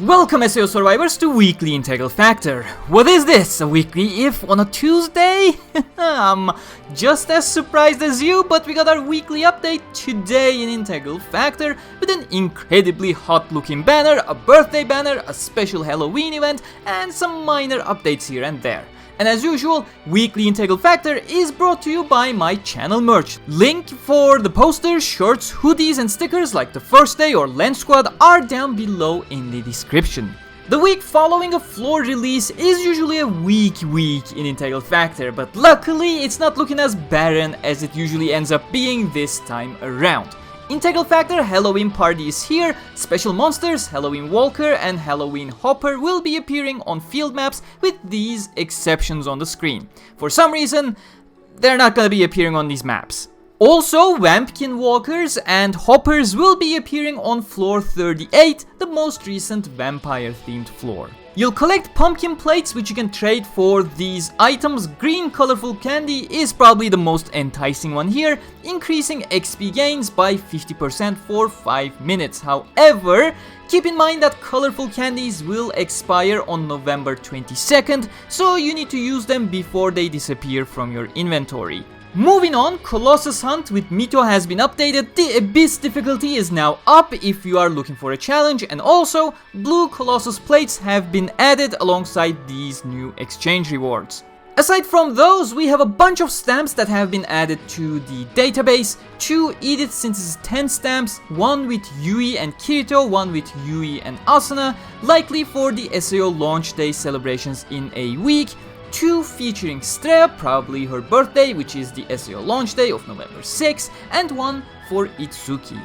Welcome SAO survivors to Weekly Integral Factor. What is this? A weekly if on a Tuesday? I'm just as surprised as you, but we got our weekly update today in Integral Factor with an incredibly hot looking banner, a birthday banner, a special Halloween event, and some minor updates here and there. And as usual, Weekly Integral Factor is brought to you by my channel merch. Link for the posters, shirts, hoodies and stickers like the First Day or Lens Squad are down below in the description. The week following a floor release is usually a weak week in Integral Factor, but luckily it's not looking as barren as it usually ends up being this time around. Integral Factor Halloween Party is here, special monsters, Halloween Walker and Halloween Hopper will be appearing on field maps with these exceptions on the screen. For some reason, they're not gonna be appearing on these maps. Also, Vampkin Walkers and Hoppers will be appearing on floor 38, the most recent vampire themed floor. You'll collect pumpkin plates which you can trade for these items. Green colorful candy is probably the most enticing one here, increasing XP gains by 50% for 5 minutes. However, keep in mind that colorful candies will expire on November 22nd, so you need to use them before they disappear from your inventory. Moving on, Colossus Hunt with Mito has been updated. The Abyss difficulty is now up if you are looking for a challenge, and also blue Colossus plates have been added alongside these new exchange rewards. Aside from those, we have a bunch of stamps that have been added to the database. 2 Edith Synthesis 10 stamps, one with Yui and Kirito, one with Yui and Asuna, likely for the SAO launch day celebrations in a week. 2 featuring Strea, probably her birthday, which is the SAO launch day of November 6, and 1 for Itsuki.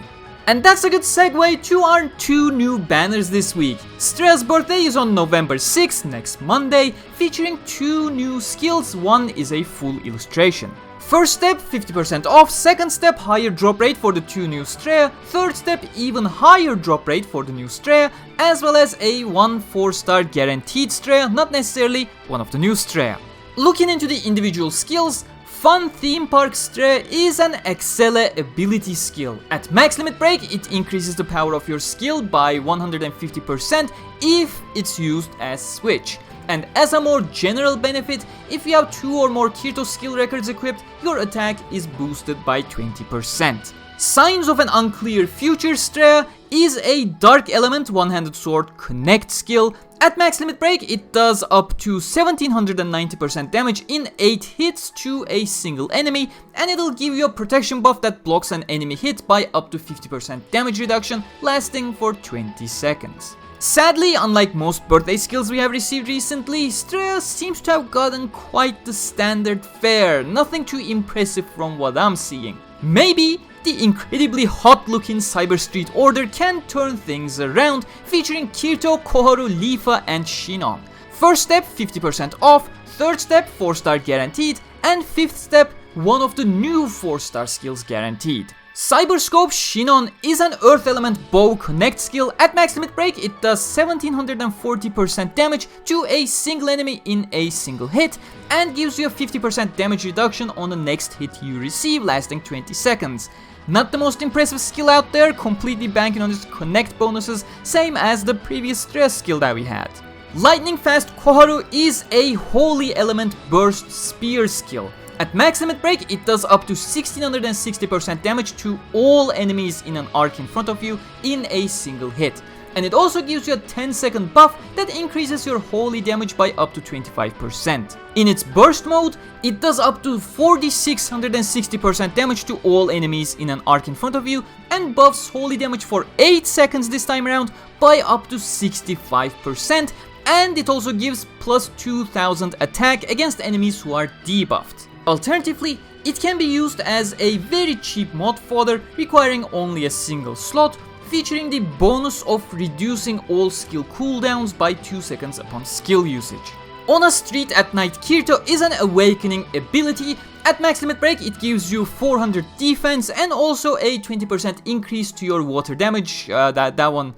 And that's a good segue to our 2 new banners this week. Strea's birthday is on November 6, next Monday, featuring 2 new skills. One is a full illustration. First step, 50% off. Second step, higher drop rate for the 2 new Strea. Third step, even higher drop rate for the new Strea, as well as a 1 4-star guaranteed Strea, not necessarily one of the new Strea. Looking into the individual skills, Fun Theme Park Strea is an Excella ability skill. At max limit break, it increases the power of your skill by 150% if it's used as switch. And as a more general benefit, if you have 2 or more Kirito skill records equipped, your attack is boosted by 20%. Signs of an Unclear Future Strea is a Dark Element One-Handed Sword Connect skill. At max limit break, it does up to 1790% damage in 8 hits to a single enemy, and it'll give you a protection buff that blocks an enemy hit by up to 50% damage reduction, lasting for 20 seconds. Sadly, unlike most birthday skills we have received recently, Strea seems to have gotten quite the standard fare, nothing too impressive from what I'm seeing. Maybe the incredibly hot looking Cyber Street Order can turn things around, featuring Kirito, Koharu, Leafa and Sinon. First step, 50% off, third step, 4-star guaranteed, and fifth step, one of the new 4-star skills guaranteed. Cyberscope Sinon is an Earth Element Bow Connect skill. At max limit break, it does 1740% damage to a single enemy in a single hit, and gives you a 50% damage reduction on the next hit you receive, lasting 20 seconds. Not the most impressive skill out there, completely banking on its connect bonuses, same as the previous Strea skill that we had. Lightning Fast Koharu is a Holy Element Burst Spear skill. At max limit break, it does up to 1660% damage to all enemies in an arc in front of you in a single hit. And it also gives you a 10-second buff that increases your holy damage by up to 25%. In its burst mode, it does up to 4660% damage to all enemies in an arc in front of you, and buffs holy damage for 8 seconds this time around by up to 65%, and it also gives plus 2000 attack against enemies who are debuffed. Alternatively, it can be used as a very cheap mod fodder requiring only a single slot, featuring the bonus of reducing all skill cooldowns by 2 seconds upon skill usage. On a Street at Night Kirito is an Awakening ability. At max limit break, it gives you 400 defense and also a 20% increase to your water damage. That one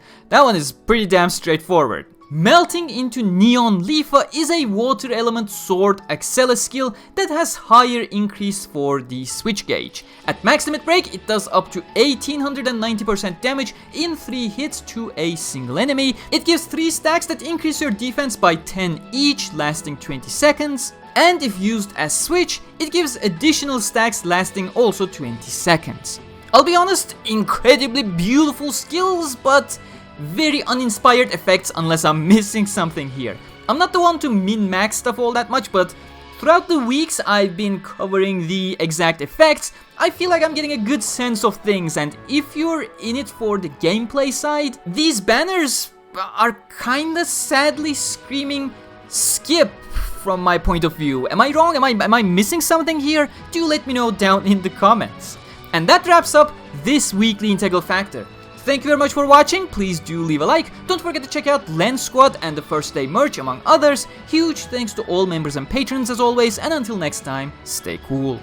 is pretty damn straightforward. Melting into Neon Leafa is a water element sword Axela skill that has higher increase for the switch gauge. At max limit break, it does up to 1890% damage in 3 hits to a single enemy. It gives 3 stacks that increase your defense by 10 each, lasting 20 seconds. And if used as switch, it gives additional stacks lasting also 20 seconds. I'll be honest, incredibly beautiful skills, but very uninspired effects unless I'm missing something here. I'm not the one to min-max stuff all that much, but throughout the weeks I've been covering the exact effects, I feel like I'm getting a good sense of things, and if you're in it for the gameplay side, these banners are kinda sadly screaming skip from my point of view. Am I wrong? Am I missing something here? Do let me know down in the comments. And that wraps up this weekly Integral Factor. Thank you very much for watching. Please do leave a like. Don't forget to check out Lens Squad and the First Day merch, among others. Huge thanks to all members and patrons as always, and until next time, stay cool.